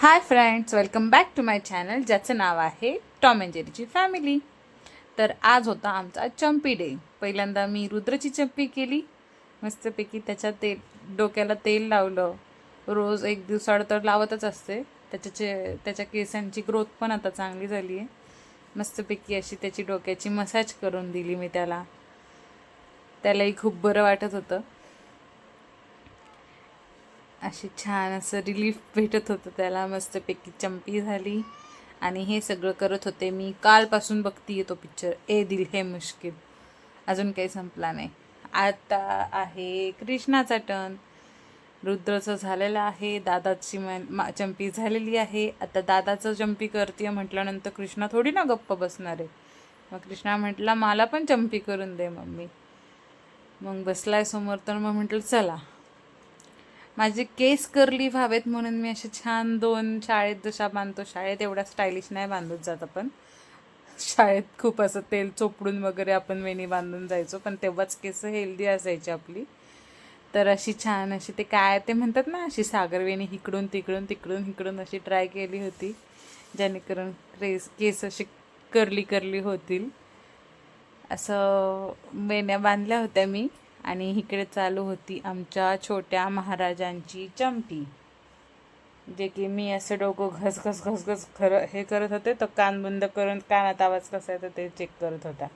High friends, welcome back to my channel ज्याचं नाव आहे टॉम अँड जेरीची फॅमिली. तर आज होता आमचा चंपी डे. पहिल्यांदा मी रुद्रची चंपी केली मस्तपैकी. त्याच्यात डोक्याला तेल लावलं. रोज एक दिवसाआड तर लावतच असते. त्याच्या केसांची ग्रोथ पण आता चांगली झाली आहे. मस्तपैकी अशी त्याची डोक्याची मसाज करून दिली मी त्याला. त्यालाही खूप बरं वाटत होतं. अशी छान असं रिलीफ भेटत होतं त्याला. मस्तपैकी चंपी झाली. आणि हे सगळं करत होते मी. कालपासून बघतीये तो पिक्चर ए दिल है मुश्किल. अजून काही संपला नाही. आता आहे कृष्णाचा टर्न. रुद्रचं झालेलं आहे. दादाची चंपी झालेली आहे. आता दादाचं चंपी करते म्हटल्यानंतर कृष्णा थोडी ना गप्प बसणार आहे. मग कृष्णा म्हटला मला पण चंपी करून दे मम्मी. मग बसलाय समोर. तर मग म्हटलं चला माझे केस कर्ली व्हावेत म्हणून मी असे छान दोन शाळेत जशा बांधतो, शाळेत एवढ्या स्टायलिश नाही बांधत जात आपण. शाळेत खूप असं तेल चोपडून वगैरे आपण वेणी बांधून जायचो, पण तेव्हाच केस हेल्दी असायची आपली. तर अशी छान अशी ते काय ते म्हणतात ना, अशी सागरवेणी इकडून तिकडून तिकडून इकडून अशी ट्राय केली होती, जेणेकरून केस अशी कर्ली कर्ली होतील. असं वेण्या बांधल्या होत्या मी. आणि इकडे चालू होती आमच्या छोट्या महाराजांची चंपी, जे की मी असं डोकं घसघस घसघस हे करत होते. तर कान बंद करून कानात आवाज कसा येतो ते चेक करत होता.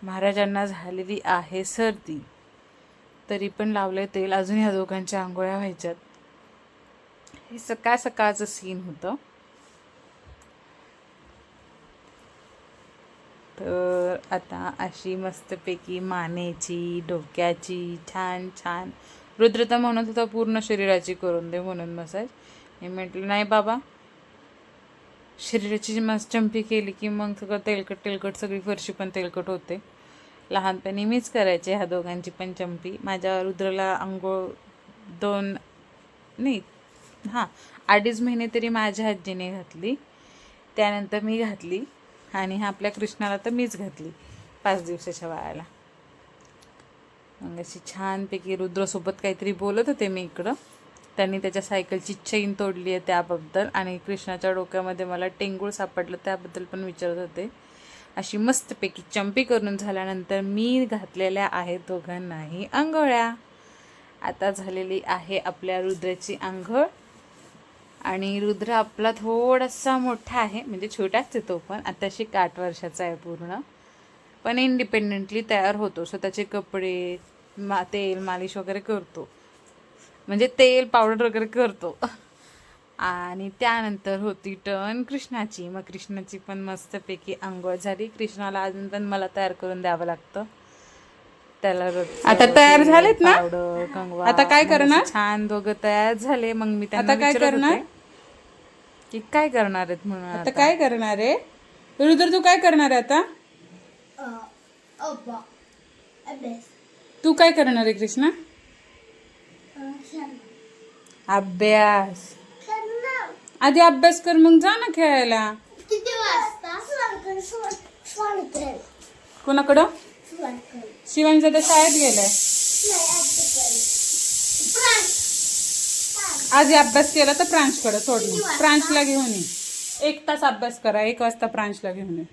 महाराजांना झालेली आहे सर्दी, तरी पण लावले तेल. अजून ह्या दोघांच्या आंघोळ्या व्हायच्यात. हे सकाळ सकाळचं सीन होतं. तर आता अशी मस्तपैकी मानेची, डोक्याची छान छान. रुद्र तर म्हणत होता पूर्ण शरीराची करून दे म्हणून मसाज. मी म्हटलं नाही बाबा, शरीराची चंपी केली की मग सगळं तेलकट तेलकट सगळी फरशी पण तेलकट होते. लहानपणी मीच करायचे ह्या दोघांची पण चंपी. माझ्या रुद्रला आंघोळ 2.5 महिने तरी माझ्या आजीने घातली. त्यानंतर मी घातली. आणि आपल्या कृष्णाला तर मीच घातली 5 दिवसाच्या वयाला. मग अशी छानपैकी रुद्रसोबत काहीतरी बोलत होते मी इकडं. त्यांनी त्याच्या सायकलची चेन तोडली आहे त्याबद्दल, आणि कृष्णाच्या डोक्यामध्ये मला टेंगूळ सापडलं त्याबद्दल पण विचारत होते. अशी मस्तपैकी चंपी करून झाल्यानंतर मी घातलेल्या आहेत दोघांनाही आंघोळ्या. आता झालेली आहे आपल्या रुद्राची आंघोळ. आणि रुद्र आपला थोडासा मोठा आहे, म्हणजे छोटाच आहे तो पण. आताशी 8 वर्षाचा आहे पूर्ण, पण इंडिपेंडेंटली तयार होतो. स्वतःचे कपडे, तेल मालिश वगैरे करतो, म्हणजे तेल पावडर वगैरे करतो. आणि त्यानंतर होती टर्न कृष्णाची. मग कृष्णाची पण मस्तपैकी आंघोळ झाली. कृष्णाला अजून पण मला तयार करून द्यावं लागतं. त्याला आता तयार झालेत ना, पावडर कंगवा. आता काय करणार? छान दोघं तयार झाले. मग मी त्यांना काय करणार की काय करणार आहेत म्हणून. आता काय करणार आहे रुद्र? तू काय करणार आहे आता? तू काय करणार आहे कृष्णा? अभ्यास. आधी अभ्यास कर, मग जा ना खेळायला. कोणाकडं? शिवांश आता शाळेत गेलाय. आधी अभ्यास केला तर प्रांशकडे सोडून प्रांशला घेऊन ये. 1 तास अभ्यास करा, 1 वाजता प्रांशला घेऊन ये.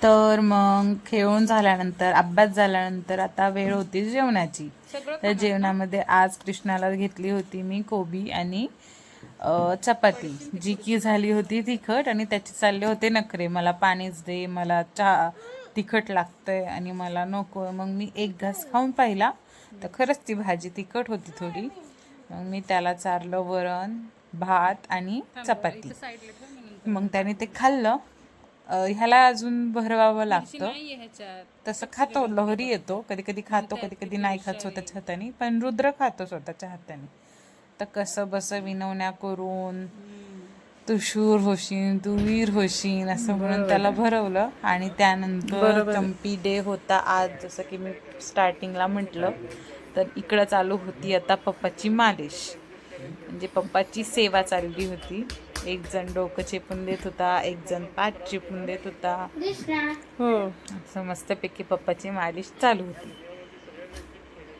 तर मग खेळून झाल्यानंतर, अभ्यास झाल्यानंतर आता वेळ होती जेवणाची. तर जेवणामध्ये आज कृष्णाला घेतली होती मी कोबी आणि चपाती, जी की झाली होती तिखट. आणि त्याचे चालले होते नखरे, मला पाणीच दे, मला चहा तिखट लागतंय आणि मला नको. मग मी 1 घास खाऊन पाहिला तर खरंच ती भाजी तिखट होती थोडी. मग मी त्याला चारलं वरण, भात आणि चपाती. मग त्याने ते खाल्लं. ह्याला अजून भरवावं लागतं. तसं खातो, लहरी येतो, कधी कधी खातो, कधी कधी नाही खात स्वतःच्या हाताने. पण रुद्र खातो स्वतःच्या हाताने. तर कसं बसं विनवण्या करून तू शूर होशील, तू वीर होशील असं म्हणून त्याला भरवलं. आणि त्यानंतर चंपी डे होता आज, जसं की मी स्टार्टिंगला म्हटलं. तर इकडं चालू होती आता पप्पाची मालिश, म्हणजे पप्पाची सेवा चालली होती. 1 जण डोकं चेपून देत होता, 1 जण पाठ चेपून देत होता. हो, असं मस्तपैकी पप्पाची मालिश चालू होती.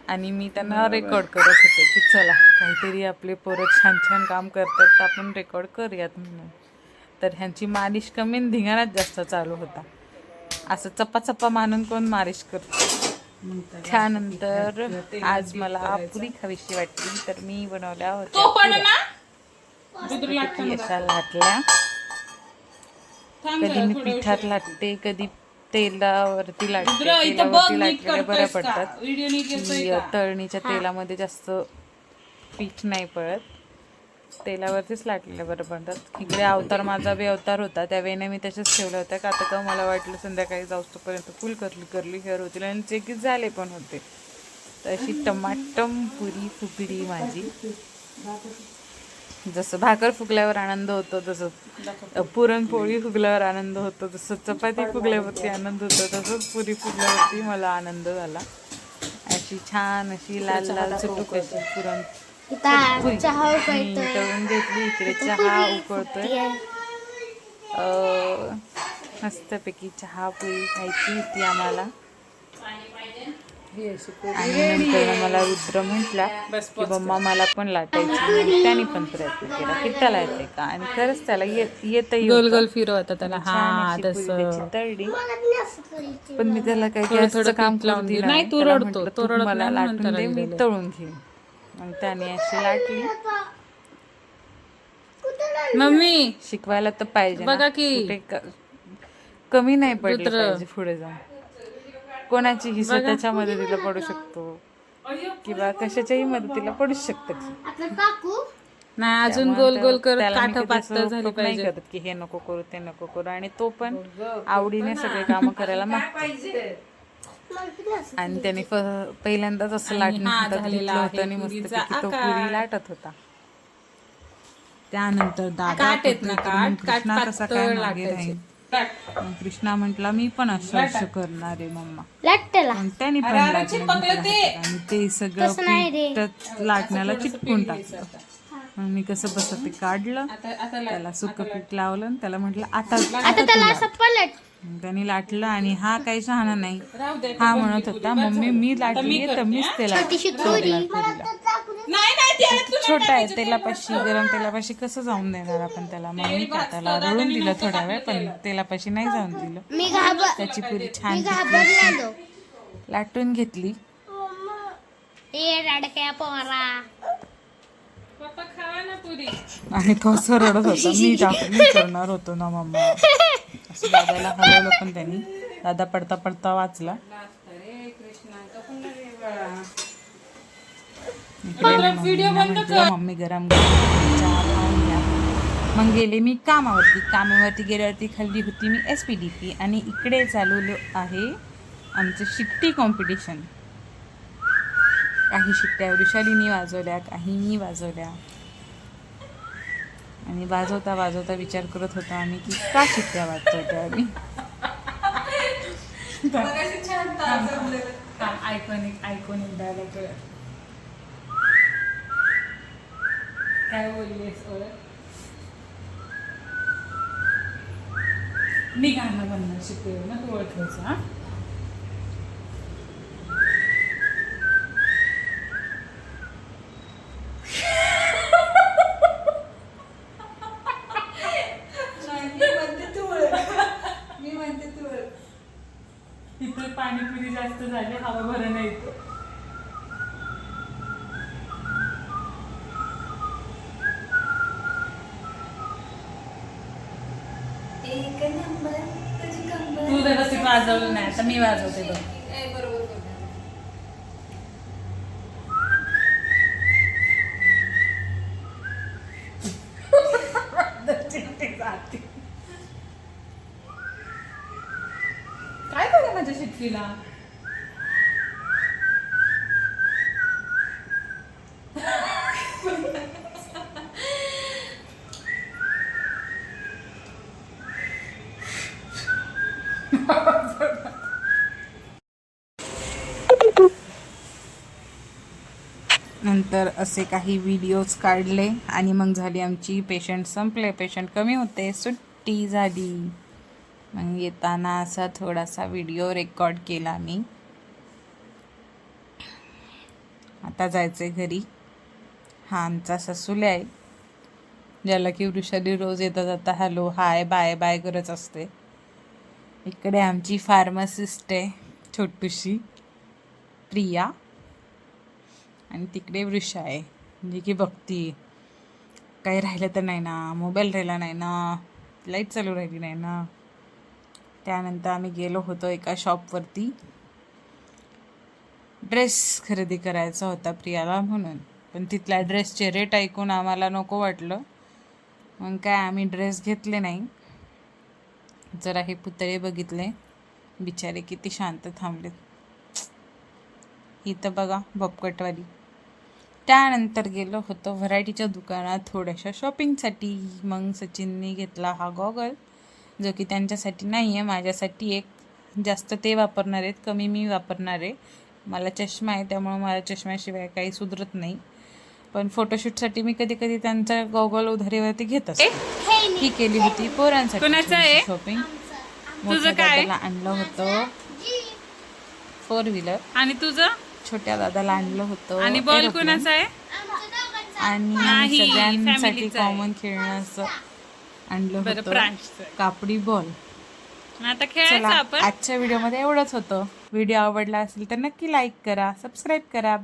आणि मी त्यांना रेकॉर्ड करत होते की चला काहीतरी आपले पोरं छान छान काम करतात तर आपण रेकॉर्ड करूयात म्हणून. तर ह्यांची मालिश कमी आणि धिंगाणाच जास्त चालू होता. असं चप्पा मानून कोण मालिश करतो. त्यानंतर आज मला पुरी खावीशी वाटली तर मी बनवल्या होत्या पुऱ्या. अशा लाटल्या. कधी मी पिठात लाटते, कधी तेलावरती लाटते. तेलावरती लाटलेल्या बऱ्या पडतात. तळणीच्या तेलामध्ये जास्त पीठ नाही पडत. तेलावरतीच लाटलेल्या बरं पडतात. इकडे अवतार माझा बी अवतार होता त्यावेळेने मी तसेच ठेवल्या होत्या का आता का मला वाटलं संध्याकाळी जाऊस्तोपर्यंत फुल करली हेअर होतील आणि चेकीच झाले पण होते. तर अशी टमाटम पुरी फुगडी माझी. जसं भाकर फुगल्यावर आनंद होतो तसं पुरणपोळी फुगल्यावर आनंद होतो, जसं चपाती फुगल्यावरती आनंद होतो तसंच पुरी फुगल्यावरती मला आनंद झाला. अशी छान अशी लाल लाल चुटूक अशी पुरण तळून घेतली. इकडे चहा उकळतोय. मस्तपैकी चहा पोळी खायची होती आम्हाला. आणि नंतर मला रुद्र म्हटला की मम्मा मला पण लाटायची. त्याने पण प्रयत्न केला की त्याला येते का, आणि खरंच त्याला येतही गोल गोल फिरवता त्याला. हा तळली. पण मी त्याला काही गॅसचं काम करून दिलं नाही. तू रडतो, तो रडत मला नाही लाटून दे, मी तळून घेईन. मग त्याने अशी लाटली. मम्मी शिकवायला तर पाहिजे ना, बघा की कुठे कमी नाही पडलं पाहिजे पुढे जाऊन. कोणाची ही स्वतःच्या मदतीला पडू शकतो किंवा कशाच्याही मदतीला पडू शकतं. नाही अजून गोल गोल करत त्याला मी काठ कधी पातळ असं झाली नाही पाहिजे. करत की हे नको करू ते नको करू, आणि तो पण आवडीने सगळे कामं करायला मागतो. आणि त्याने पहिल्यांदाच असं लाटणं हातात घेतलं होतं आणि मस्तपैकी तो पुरी लाटत होता. त्यानंतर दादा कृष्णा कसा काय मागे राहील. कृष्णा म्हटला मी पण असं करणार आहे मम्मा. मग त्याने पण आणि ते सगळं पीठ लाटण्याला चिटकून टाकलं. मग मी कसं बसं ते काढलं, त्याला सुकं पीठ लावलं आणि त्याला म्हटलं आता त्याने लाटलं. आणि हा काही शहाणा नाही, हा म्हणत होता मम्मी मी लाटली तर मीच त्याला छोटा आहे तेलापाशी, गरम तेलापाशी कसं जाऊन देणार आपण त्याला. मग मी त्याला रळून दिलं थोडा वेळ, पण तेलापाशी नाही जाऊन दिलं. त्याची पुरी छान लाटून घेतली. आणि तो असं रडत होता मी करणार होतो ना मम्मा. असं दादाला हलवलं पण त्यांनी. दादा पडता पडता वाचला. मम्मी गरम चहा खाऊन घ्या. मग गेले मी कामावरती गेल्यावरती खाल्ली होती मी SPDP. आणि इकडे चालवलं आहे आमचं शिट्टी कॉम्पिटिशन. काही शिट्ट्या वृषालीनी वाजवल्या, काही मी वाजवल्या. आणि वाजवता विचार करत होतो आम्ही की का शिट्ट्या वाजवत्या आम्ही. आयकॉनिक डायलॉग काय बोललीस? मी गाणं म्हणणं शिकवेल ना, तू ओळखायचं. हा इथं पाणीपुरी जास्त झाली, हवा भरण नाही येतो. तू व्यवस्थित वाजवलं नाही, आता मी वाजवते बघ. काय झालं माझ्या शिट्टीला? नंतर असे काही व्हिडिओज काढले आणि मग झाली आमची पेशंट संपले, पेशंट कमी होते, सुट्टी झाली. मग येताना असा थोडासा व्हिडिओ रेकॉर्ड केला मी. आता जायचंय घरी. हा आमचा ससूले आहे, ज्याला की वृषाली रोज येता जाता हॅलो हाय बाय बाय करत असते. इकडे आमची फार्मासिस्ट आहे छोटूशी प्रिया, आणि तिकडे वृषा आहे, म्हणजे की बघती काही राहिलं तर नाही ना, मोबाईल राहिला नाही ना, लाईट चालू राहिली नाही ना. त्यानंतर आम्ही गेलो होतो एका शॉपवरती, ड्रेस खरेदी करायचा होता प्रियाला म्हणून, पण तिथल्या ड्रेसचे रेट ऐकून आम्हाला नको वाटलं, मग काय आम्ही ड्रेस घेतले नाही. जरा हे पुतळे बघितले, बिचारे किती शांत थांबलेत. इथं बघा बॉबकटवाली. त्यानंतर गेलो होतो व्हरायटीच्या दुकानात थोड्याशा शॉपिंगसाठी. मग सचिनने घेतला हा गॉगल, जो की त्यांच्यासाठी नाही आहे, माझ्यासाठी एक. जास्त ते वापरणार आहेत, कमी मी वापरणार आहे. मला चष्मा आहे, त्यामुळे मला चष्म्याशिवाय काही सुधरत नाही. पण फोटोशूटसाठी मी कधी कधी त्यांचा गॉगल उधारीवरती घेत असते. ही केली होती पोरांसाठी शॉपिंग. मोठ्या दादाला आणलं होतं 4 व्हीलर, आणि तुझं छोट्या दादाला आणलं होतं आणि बॉल aeroplane. कोणाचा आहे? आणि नाही, सगळ्यांसाठी फॅमिलीचं आहे. कॉमन खेळण्याचं आणलं बरं, होतं प्रांशचं. कापडी बॉल. आता खेळायचं चला आपण. आजच्या व्हिडिओमध्ये एवढंच होतं. व्हिडिओ आवडला असेल तर नक्की लाईक करा, सबस्क्राईब करा.